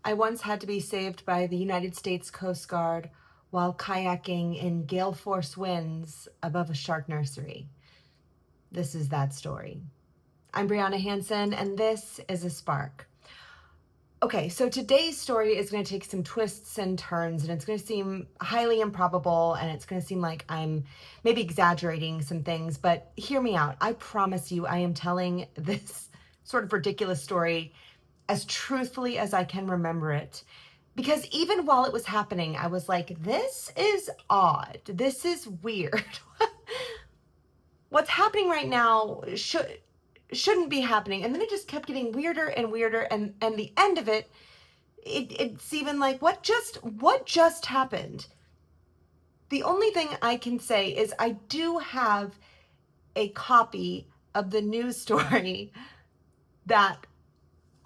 I once had to be saved by the United States Coast Guard while kayaking in gale force winds above a shark nursery. This is that story. I'm Briana Hansen, and this is A Spark. Okay, so today's story is going to take some twists and turns, and it's going to seem highly improbable, and it's going to seem like I'm maybe exaggerating some things, but hear me out. I promise you, I am telling this sort of ridiculous story as truthfully as I can remember it. Because even while it was happening, I was like, this is odd. This is weird. What's happening right now shouldn't be happening. And then it just kept getting weirder and weirder. And the end of it, it's even like, what just happened? The only thing I can say is I do have a copy of the news story that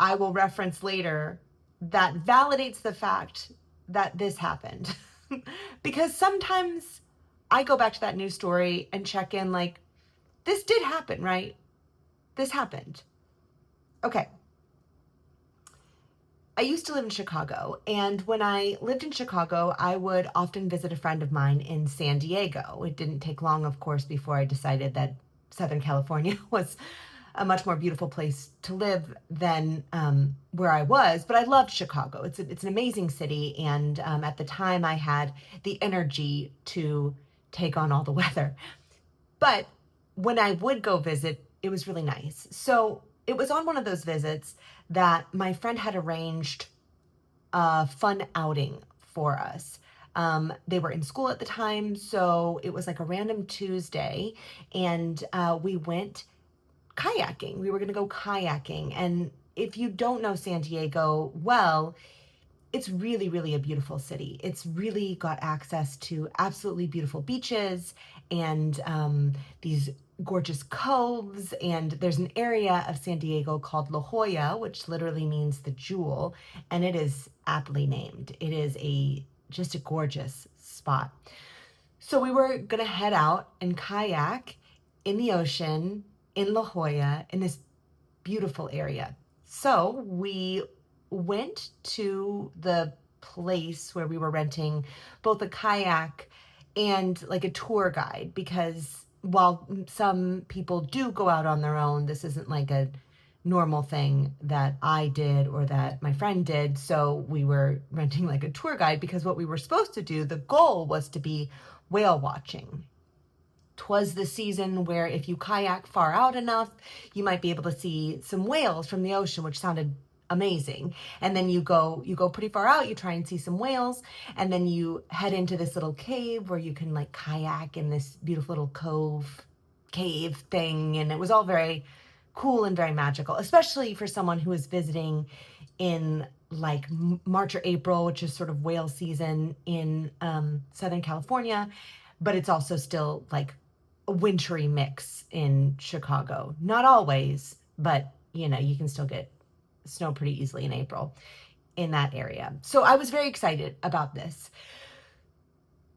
I will reference later that validates the fact that this happened. Because sometimes I go back to that news story and check in like, this did happen, right? This happened. Okay. I used to live in Chicago, and when I lived in Chicago, I would often visit a friend of mine in San Diego. It didn't take long, of course, before I decided that Southern California was a much more beautiful place to live than where I was, but I loved Chicago. It's an amazing city, and at the time I had the energy to take on all the weather. But when I would go visit, it was really nice. So it was on one of those visits that my friend had arranged a fun outing for us. They were in school at the time, so it was like a random Tuesday, and we went kayaking. We were going to go kayaking. And if you don't know San Diego well, it's really, really a beautiful city. It's really got access to absolutely beautiful beaches and these gorgeous coves. And there's an area of San Diego called La Jolla, which literally means the jewel. And it is aptly named. It is just a gorgeous spot. So we were going to head out and kayak in the ocean in La Jolla in this beautiful area. So we went to the place where we were renting both a kayak and like a tour guide, because while some people do go out on their own, this isn't like a normal thing that I did or that my friend did. So we were renting like a tour guide because what we were supposed to do, the goal was to be whale watching. 'Twas the season where if you kayak far out enough, you might be able to see some whales from the ocean, which sounded amazing. And then you go pretty far out, you try and see some whales, and then you head into this little cave where you can like kayak in this beautiful little cave thing. And it was all very cool and very magical, especially for someone who was visiting in like March or April, which is sort of whale season in Southern California, but it's also still like a wintry mix in Chicago. Not always, but you can still get snow pretty easily in April in that area. So I was very excited about this.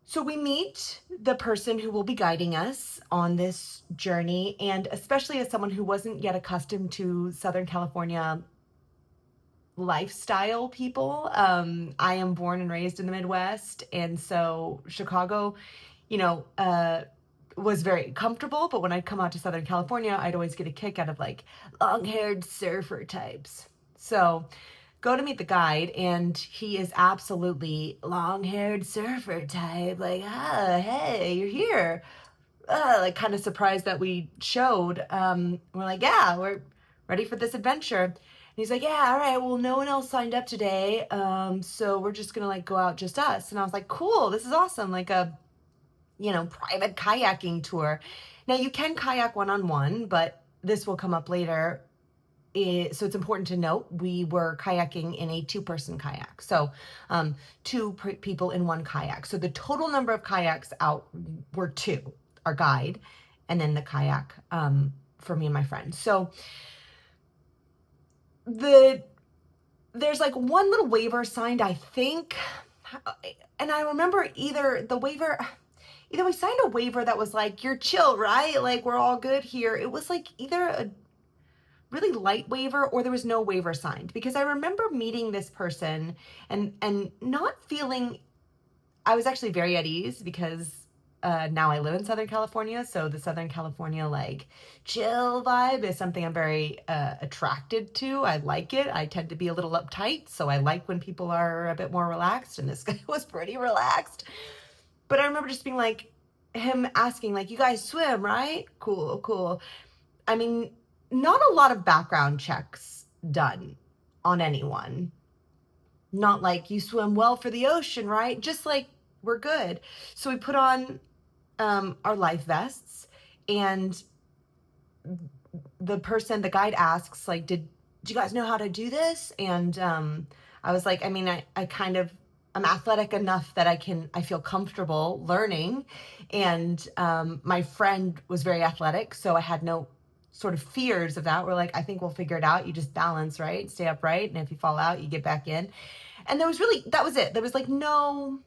So we meet the person who will be guiding us on this journey, and especially as someone who wasn't yet accustomed to Southern California lifestyle people. I am born and raised in the Midwest, and so Chicago, was very comfortable, but when I'd come out to Southern California, I'd always get a kick out of like long-haired surfer types. So go to meet the guide, and he is absolutely long-haired surfer type. Like, hey, you're here. Like kind of surprised that we showed. We're like, yeah, we're ready for this adventure. And he's like, yeah, all right, well, no one else signed up today. So we're just gonna like go out just us. And I was like, cool, this is awesome. Like a private kayaking tour. Now you can kayak one-on-one, but this will come up later. So it's important to note we were kayaking in a two-person kayak. So two people in one kayak. So the total number of kayaks out were two, our guide, and then the kayak for me and my friend. So there's like one little waiver signed, I think. And I remember either we signed a waiver that was like, you're chill, right? Like, we're all good here. It was like either really light waiver or there was no waiver signed, because I remember meeting this person and not feeling, I was actually very at ease because now I live in Southern California. So the Southern California like chill vibe is something I'm very attracted to. I like it. I tend to be a little uptight. So I like when people are a bit more relaxed. And this guy was pretty relaxed. But I remember just being like, him asking, like, you guys swim, right? Cool, cool. I mean, not a lot of background checks done on anyone. Not like you swim well for the ocean, right? Just like we're good. So we put on our life vests, and the guide asks, like, do you guys know how to do this? And I was like, I mean, I kind of, I'm athletic enough that I feel comfortable learning. And my friend was very athletic, so I had no sort of fears of that. We're like, I think we'll figure it out. You just balance, right? Stay upright. And if you fall out, you get back in. And that was it. There was like no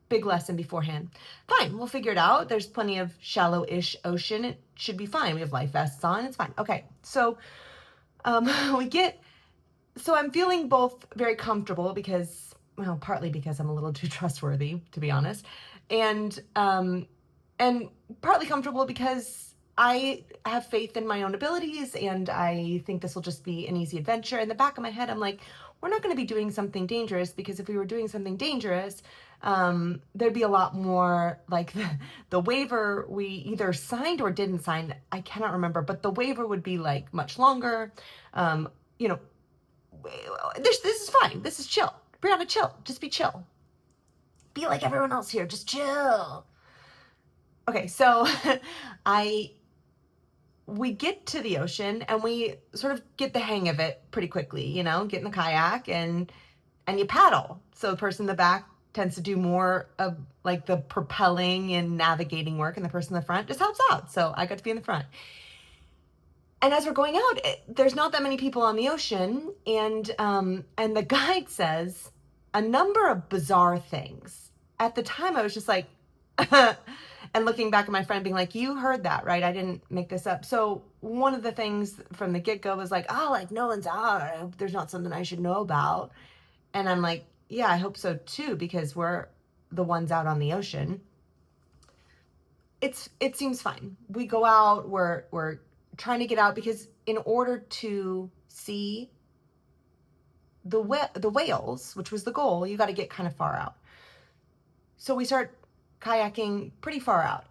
big lesson beforehand. Fine, we'll figure it out. There's plenty of shallow-ish ocean. It should be fine. We have life vests on. It's fine. Okay, so so I'm feeling both very comfortable because, well, partly because I'm a little too trustworthy, to be honest, and partly comfortable because I have faith in my own abilities and I think this will just be an easy adventure. In the back of my head, I'm like, we're not going to be doing something dangerous, because if we were doing something dangerous, there'd be a lot more, like the waiver we either signed or didn't sign. I cannot remember, but the waiver would be like much longer. You know, this is fine. This is chill. Briana, chill. Just be chill. Be like everyone else here. Just chill. Okay, so we get to the ocean and we sort of get the hang of it pretty quickly, you know, get in the kayak and you paddle. So the person in the back tends to do more of like the propelling and navigating work, and the person in the front just helps out. So I got to be in the front. And as we're going out, there's not that many people on the ocean, and the guide says a number of bizarre things. At the time, I was just like, and looking back at my friend being like, you heard that, right? I didn't make this up. So one of the things from the get-go was like, oh, like no one's out. I hope there's not something I should know about. And I'm like, yeah, I hope so too, because we're the ones out on the ocean. It seems fine. We go out, we're trying to get out, because in order to see the whales, which was the goal, you got to get kind of far out. So we start kayaking pretty far out.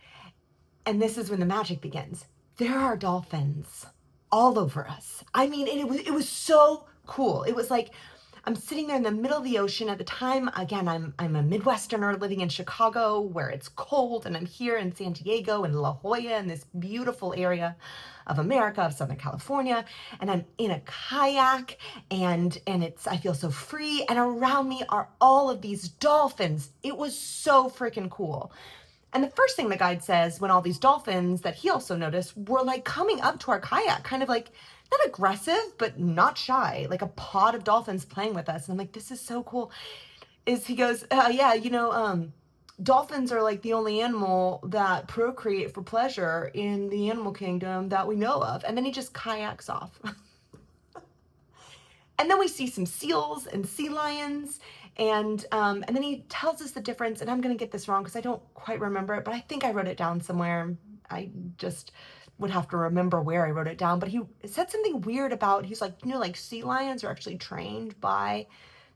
And this is when the magic begins. There are dolphins all over us. I mean, it was so cool. It was like, I'm sitting there in the middle of the ocean at the time. Again, I'm a Midwesterner living in Chicago where it's cold, and I'm here in San Diego and La Jolla in this beautiful area of America, of Southern California, and I'm in a kayak, and I feel so free, and around me are all of these dolphins. It was so freaking cool. And the first thing the guide says, when all these dolphins that he also noticed were like coming up to our kayak, kind of like, not aggressive, but not shy, like a pod of dolphins playing with us. And I'm like, this is so cool. He goes, yeah, you know, dolphins are like the only animal that procreate for pleasure in the animal kingdom that we know of. And then he just kayaks off. And then we see some seals and sea lions. And then he tells us the difference. And I'm going to get this wrong because I don't quite remember it, but I think I wrote it down somewhere. I just would have to remember where I wrote it down. But he said something weird about, he's like, you know, like sea lions are actually trained by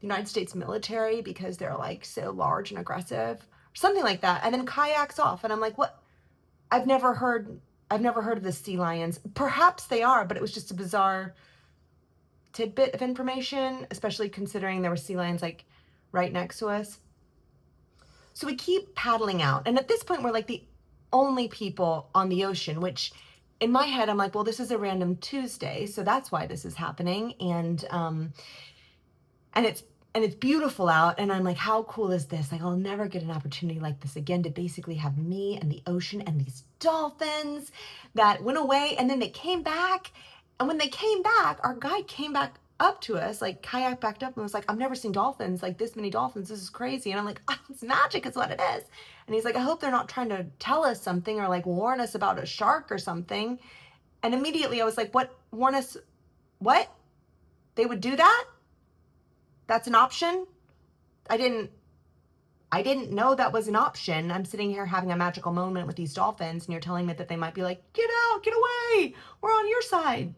the United States military because they're like so large and aggressive, or something like that. And then kayaks off. And I'm like, what? I've never heard of the sea lions. Perhaps they are, but it was just a bizarre tidbit of information, especially considering there were sea lions like right next to us. So we keep paddling out. And at this point, we're like the only people on the ocean, which in my head, I'm like, well, this is a random Tuesday, so that's why this is happening. And it's beautiful out. And I'm like, how cool is this? Like, I'll never get an opportunity like this again, to basically have me and the ocean and these dolphins that went away. And then they came back. And when they came back, our guide came back up to us, like kayak backed up and was like, I've never seen dolphins, like this many dolphins. This is crazy. And I'm like, oh, it's magic is what it is. And he's like, I hope they're not trying to tell us something or like warn us about a shark or something. And immediately I was like, what? Warn us, what? They would do that? That's an option? I didn't I didn't know that was an option. I'm sitting here having a magical moment with these dolphins, and you're telling me that they might be like, get out, get away, we're on your side.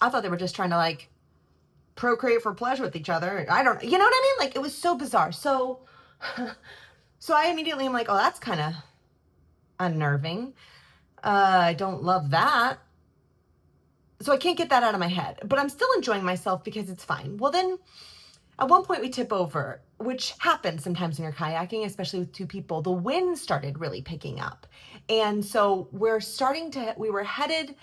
I thought they were just trying to like procreate for pleasure with each other. I don't, you know what I mean? Like, it was so bizarre. So, so I immediately am like, oh, that's kind of unnerving. I don't love that. So I can't get that out of my head, but I'm still enjoying myself because it's fine. Well, then at one point we tip over, which happens sometimes when you're kayaking, especially with two people. The wind started really picking up. And so we were headed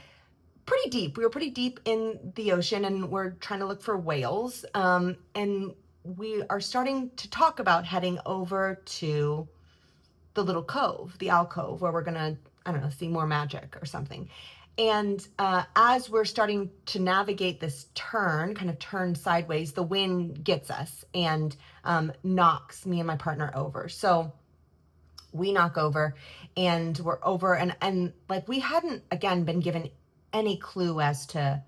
pretty deep. We were pretty deep in the ocean, and we're trying to look for whales. And we are starting to talk about heading over to the little cove, the alcove, where we're going to, I don't know, see more magic or something. And as we're starting to navigate this turn, kind of turn sideways, the wind gets us and knocks me and my partner over. So we knock over, and we're over, and like, we hadn't, again, been given any clue as to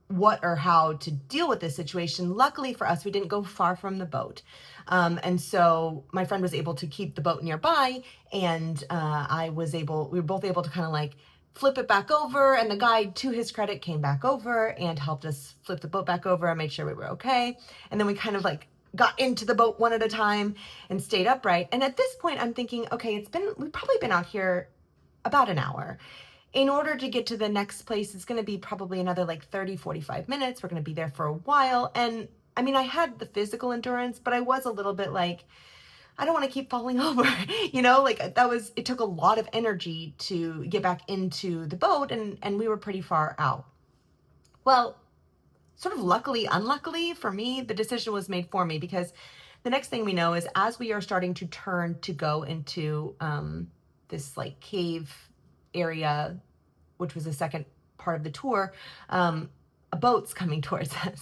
what or how to deal with this situation. Luckily for us, we didn't go far from the boat. And so my friend was able to keep the boat nearby, and we were both able to kind of like flip it back over. And the guide, to his credit, came back over and helped us flip the boat back over and made sure we were okay. And then we kind of like got into the boat one at a time and stayed upright. And at this point, I'm thinking, okay, we've probably been out here about an hour. In order to get to the next place, it's going to be probably another like 30, 45 minutes. We're going to be there for a while. And I mean, I had the physical endurance, but I was a little bit like, I don't want to keep falling over, like it took a lot of energy to get back into the boat, and we were pretty far out. Well, sort of luckily, unluckily for me, the decision was made for me, because the next thing we know is, as we are starting to turn to go into this like cave area, which was the second part of the tour, a boat's coming towards us,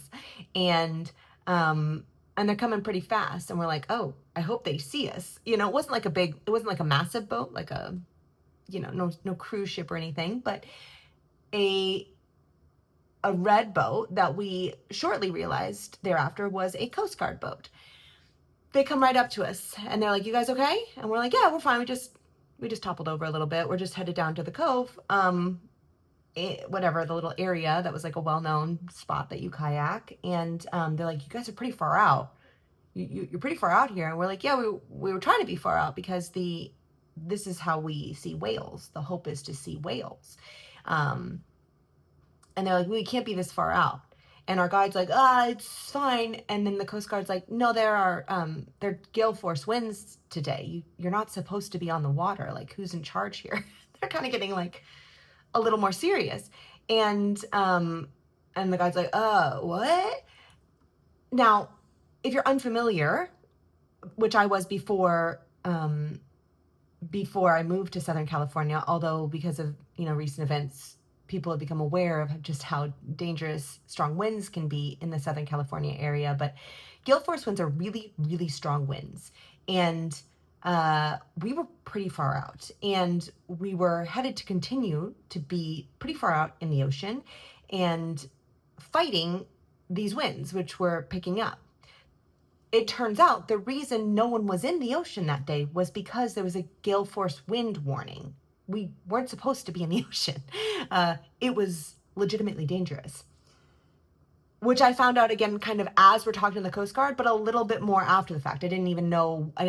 and they're coming pretty fast, and we're like, oh, I hope they see us. It wasn't like a massive boat, like a, no cruise ship or anything, but a red boat that we shortly realized thereafter was a Coast Guard boat. They come right up to us, and they're like, you guys okay? And we're like, yeah, we're fine. We just toppled over a little bit. We're just headed down to the cove, whatever, the little area that was like a well-known spot that you kayak. And they're like, you guys are pretty far out. You're pretty far out here. And we're like, yeah, we were trying to be far out, because this is how we see whales. The hope is to see whales. And they're like, we can't be this far out. And our guide's like, it's fine. And then the Coast Guard's like, no, there are gale force winds today. You're not supposed to be on the water. Like, who's in charge here? They're kind of getting like a little more serious. And the guy's like, what? Now, if you're unfamiliar, which I was before I moved to Southern California, although because of, recent events, people have become aware of just how dangerous strong winds can be in the Southern California area. But gale force winds are really, really strong winds. And we were pretty far out, and we were headed to continue to be pretty far out in the ocean and fighting these winds, which were picking up. It turns out the reason no one was in the ocean that day was because there was a gale force wind warning. We weren't supposed to be in the ocean. It was legitimately dangerous, which I found out again kind of as we're talking to the Coast Guard, but a little bit more after the fact. I didn't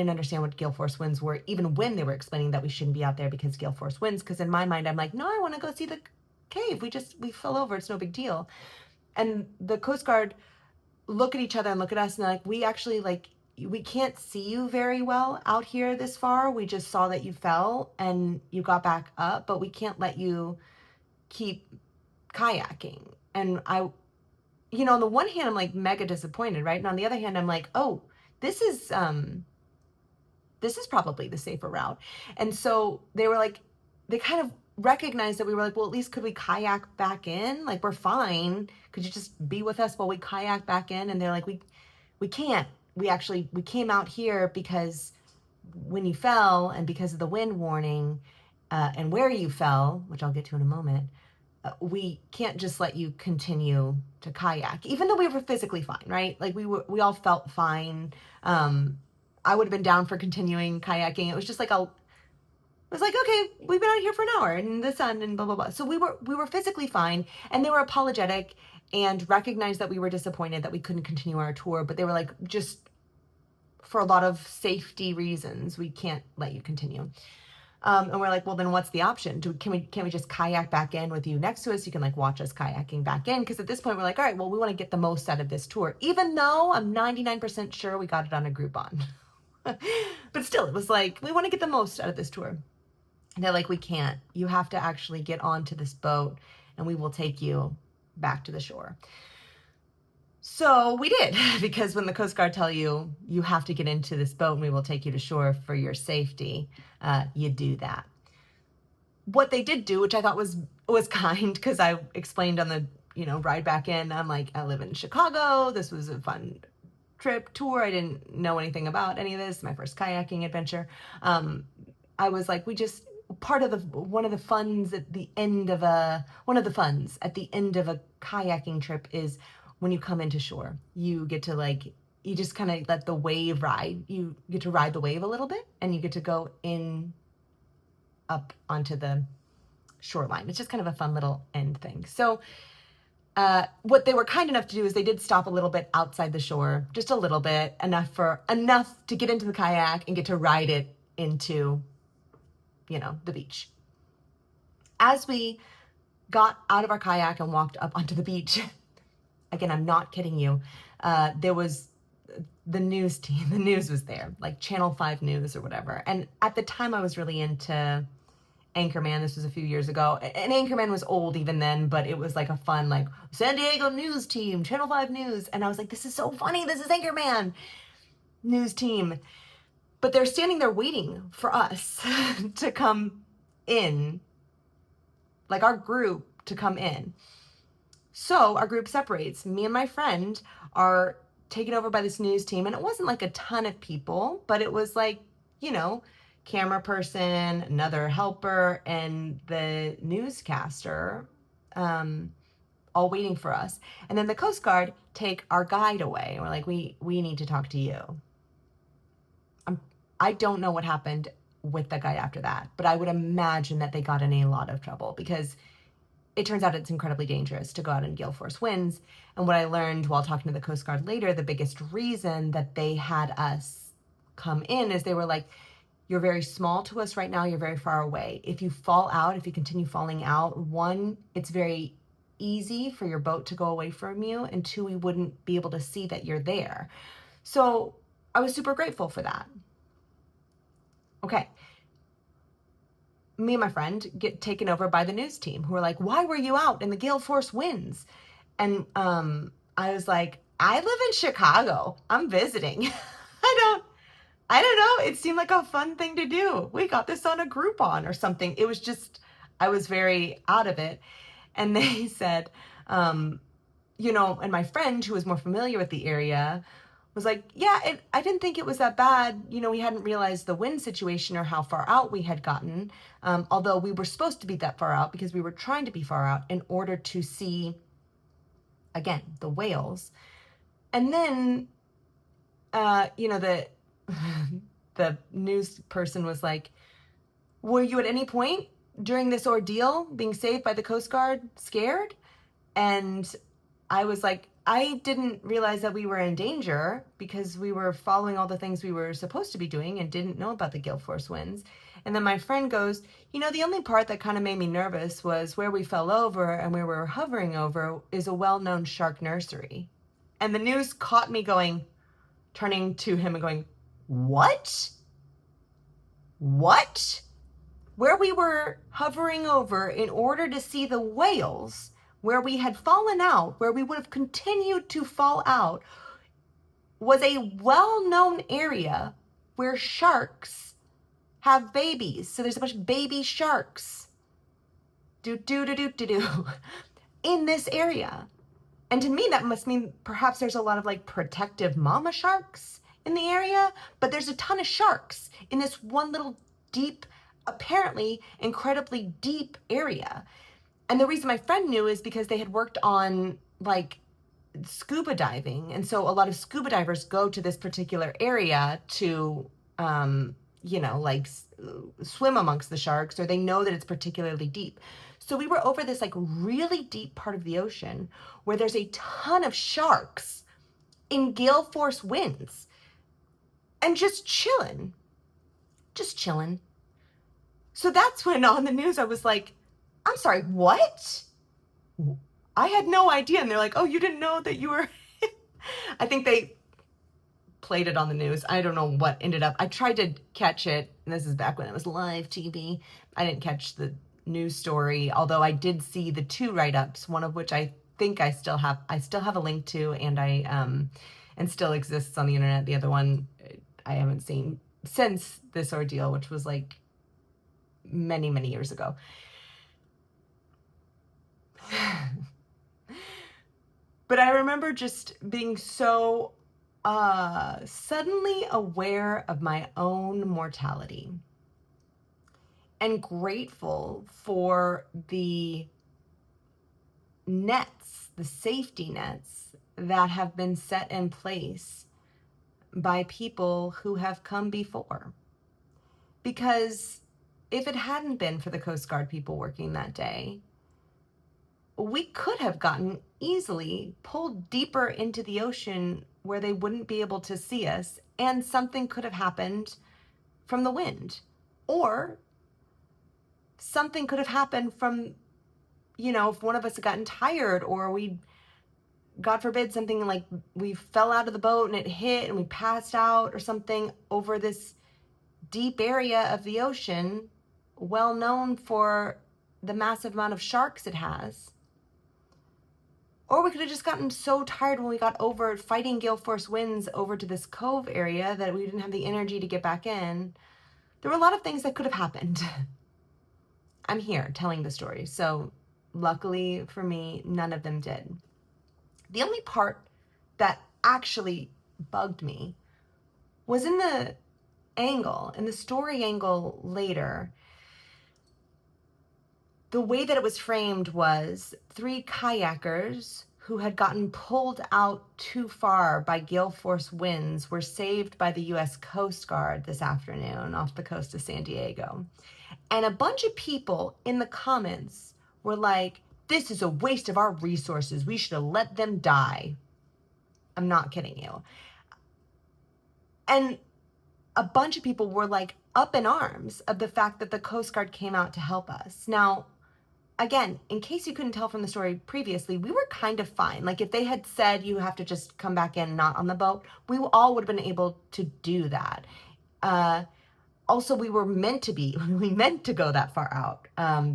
understand what gale force winds were, even when they were explaining that we shouldn't be out there because gale force winds. Because in my mind, I'm like, no, I want to go see the cave. We fell over. It's no big deal. And the Coast Guard look at each other and look at us, and they're like, we actually, like, we can't see you very well out here this far. We just saw that you fell and you got back up, but we can't let you keep kayaking. And on the one hand, I'm like mega disappointed, right? And on the other hand, I'm like, oh, this is probably the safer route. And so they were like, they kind of recognized that we were like, well, at least could we kayak back in? Like, we're fine. Could you just be with us while we kayak back in? And they're like, we can't. We came out here because when you fell and because of the wind warning, and where you fell, which I'll get to in a moment, we can't just let you continue to kayak, even though we were physically fine, right? Like we all felt fine. I would have been down for continuing kayaking. It was just like it was like, okay, we've been out here for an hour in the sun and blah blah blah. So we were physically fine, and they were apologetic and recognized that we were disappointed that we couldn't continue our tour, but they were like, just for a lot of safety reasons, we can't let you continue. And we're like, well, then what's the option? Can we just kayak back in with you next to us? You can like watch us kayaking back in. Because at this point we're like, all right, well, we want to get the most out of this tour, even though I'm 99% sure we got it on a Groupon. But still, it was like, we want to get the most out of this tour. And they're like, we can't. You have to actually get onto this boat and we will take you back to the shore. So we did, because when the Coast Guard tell you, you have to get into this boat and we will take you to shore for your safety, you do that. What they did do, which I thought was kind, because I explained on the, ride back in, I'm like, I live in Chicago. This was a fun tour. I didn't know anything about any of this. My first kayaking adventure. I was like, one of the funs at the end of a kayaking trip is when you come into shore, you get to you just kind of let the wave ride. You get to ride the wave a little bit, and you get to go up onto the shoreline. It's just kind of a fun little end thing. So what they were kind enough to do is they did stop a little bit outside the shore, just a little bit, enough to get into the kayak and get to ride it into, the beach. As we got out of our kayak and walked up onto the beach, again, I'm not kidding you, there was the news team. The news was there, like Channel 5 News or whatever. And at the time I was really into Anchorman. This was a few years ago. And Anchorman was old even then, but it was like a fun, like, San Diego news team, Channel 5 News. And I was like, this is so funny. This is Anchorman news team. But they're standing there waiting for us to come in, like our group to come in. So our group separates. Me and my friend are taken over by this news team. And it wasn't like a ton of people, but it was like, camera person, another helper, and the newscaster, all waiting for us. And then the Coast Guard take our guide away. We're like, we need to talk to you. I don't know what happened with the guide after that, but I would imagine that they got in a lot of trouble, because it turns out it's incredibly dangerous to go out in gale force winds. And what I learned while talking to the Coast Guard later, the biggest reason that they had us come in is they were like, you're very small to us right now. You're very far away. If you fall out, if you continue falling out, one, it's very easy for your boat to go away from you. And two, we wouldn't be able to see that you're there. So I was super grateful for that. Okay. Me and my friend get taken over by the news team, who are like, why were you out in the gale force winds? And I was like, I live in Chicago. I'm visiting. I don't know. It seemed like a fun thing to do. We got this on a Groupon or something. It was just, I was very out of it. And they said, and my friend, who was more familiar with the area, was like, yeah, I didn't think it was that bad. We hadn't realized the wind situation or how far out we had gotten. Although we were supposed to be that far out, because we were trying to be far out in order to see, again, the whales. And then, the news person was like, were you at any point during this ordeal, being saved by the Coast Guard, scared? And I was like, I didn't realize that we were in danger, because we were following all the things we were supposed to be doing and didn't know about the gale force winds. And then my friend goes, the only part that kind of made me nervous was where we fell over and where we were hovering over is a well-known shark nursery. And the news caught me turning to him and going, what? Where we were hovering over in order to see the whales, where we had fallen out, where we would have continued to fall out, was a well-known area where sharks have babies. So there's a bunch of baby sharks in this area. And to me, that must mean perhaps there's a lot of protective mama sharks in the area, but there's a ton of sharks in this one little deep apparently incredibly deep area. And the reason my friend knew is because they had worked on like scuba diving. And so a lot of scuba divers go to this particular area to, like swim amongst the sharks, or they know that it's particularly deep. So we were over this like really deep part of the ocean where there's a ton of sharks in gale force winds and just chilling. Just chilling. So that's when on the news I was like, I'm sorry, what? I had no idea. And they're like, oh, you didn't know that you were. I think they played it on the news. I don't know what ended up. I tried to catch it. And this is back when it was live TV. I didn't catch the news story, although I did see the two write-ups, one of which I think I still have a link to, and and still exists on the internet. The other one I haven't seen since this ordeal, which was like many, many years ago. But I remember just being so suddenly aware of my own mortality and grateful for the nets, the safety nets that have been set in place by people who have come before. Because if it hadn't been for the Coast Guard people working that day, we could have gotten easily pulled deeper into the ocean where they wouldn't be able to see us, and something could have happened from the wind. Or something could have happened from, if one of us had gotten tired, or we, God forbid, something like we fell out of the boat and it hit and we passed out or something over this deep area of the ocean, well known for the massive amount of sharks it has. Or we could have just gotten so tired when we got over fighting gale force winds over to this cove area that we didn't have the energy to get back in. There were a lot of things that could have happened. I'm here telling the story, so luckily for me, none of them did. The only part that actually bugged me was in the story angle later. The way that it was framed was 3 kayakers who had gotten pulled out too far by gale force winds were saved by the U.S. Coast Guard this afternoon off the coast of San Diego. And a bunch of people in the comments were like, this is a waste of our resources. We should have let them die. I'm not kidding you. And a bunch of people were like up in arms of the fact that the Coast Guard came out to help us. Now, again, in case you couldn't tell from the story previously, we were kind of fine. Like if they had said you have to just come back in, not on the boat, we all would have been able to do that. Also, we meant to go that far out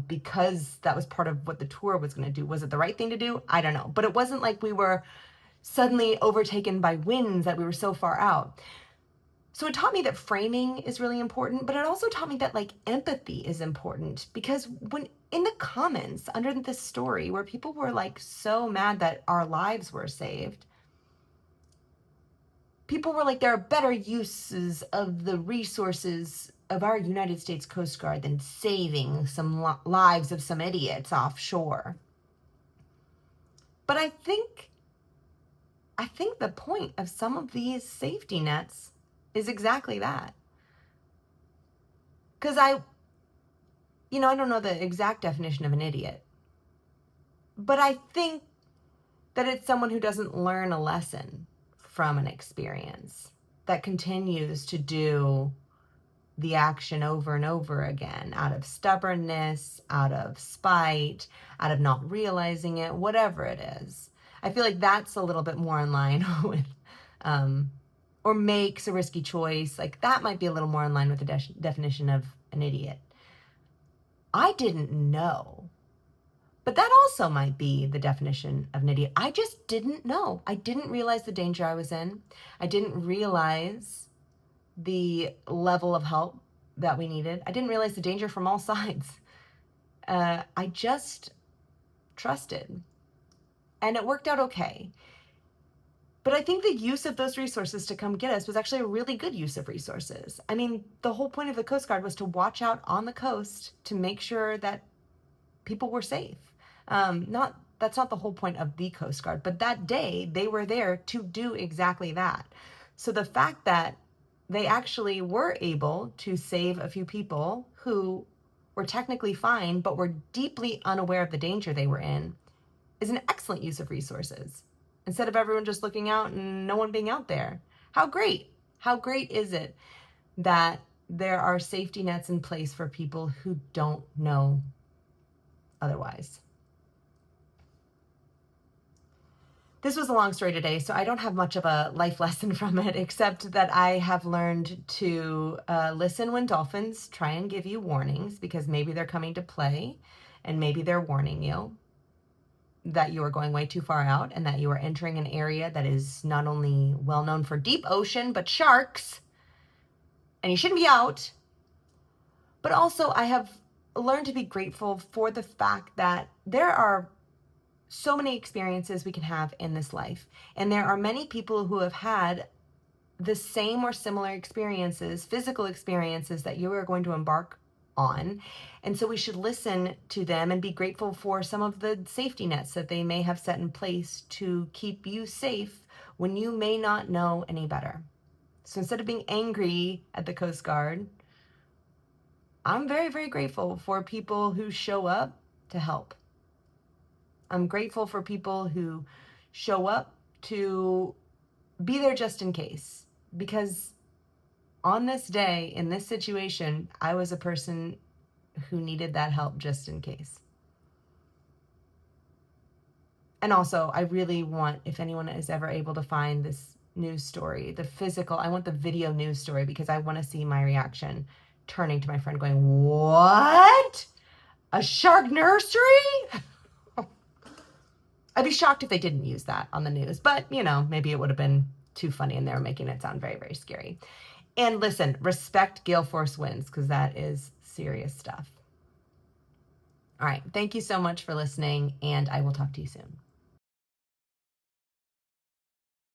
because that was part of what the tour was going to do. Was it the right thing to do? I don't know. But it wasn't like we were suddenly overtaken by winds that we were so far out. So it taught me that framing is really important, but it also taught me that like empathy is important, because when in the comments under this story where people were like so mad that our lives were saved, people were like, there are better uses of the resources of our United States Coast Guard than saving some lives of some idiots offshore. But I think the point of some of these safety nets is exactly that. Because I don't know the exact definition of an idiot, but I think that it's someone who doesn't learn a lesson from an experience, that continues to do the action over and over again out of stubbornness, out of spite, out of not realizing it, whatever it is. I feel like that's a little bit more in line with, or makes a risky choice. Like that might be a little more in line with the definition of an idiot. I didn't know. But that also might be the definition of an idiot. I just didn't know. I didn't realize the danger I was in. I didn't realize the level of help that we needed. I didn't realize the danger from all sides. I just trusted. And it worked out okay. But I think the use of those resources to come get us was actually a really good use of resources. I mean, the whole point of the Coast Guard was to watch out on the coast to make sure that people were safe. Not That's not the whole point of the Coast Guard, but that day they were there to do exactly that. So the fact that they actually were able to save a few people who were technically fine but were deeply unaware of the danger they were in is an excellent use of resources. Instead of everyone just looking out and no one being out there. How great! How great is it that there are safety nets in place for people who don't know otherwise? This was a long story today, so I don't have much of a life lesson from it, except that I have learned to listen when dolphins try and give you warnings, because maybe they're coming to play and maybe they're warning you that you are going way too far out and that you are entering an area that is not only well known for deep ocean, but sharks, and you shouldn't be out. But also, I have learned to be grateful for the fact that there are so many experiences we can have in this life. And there are many people who have had the same or similar experiences, physical experiences that you are going to embark on. And so we should listen to them and be grateful for some of the safety nets that they may have set in place to keep you safe when you may not know any better. So instead of being angry at the Coast Guard, I'm very, very grateful for people who show up to help. I'm grateful for people who show up to be there just in case. Because on this day, in this situation, I was a person who needed that help just in case. And also, I really want, if anyone is ever able to find this news story, I want the video news story, because I want to see my reaction turning to my friend going, "What? A shark nursery?" I'd be shocked if they didn't use that on the news, but maybe it would have been too funny and they were making it sound very, very scary. And listen, respect gale force winds, because that is serious stuff. All right. Thank you so much for listening, and I will talk to you soon.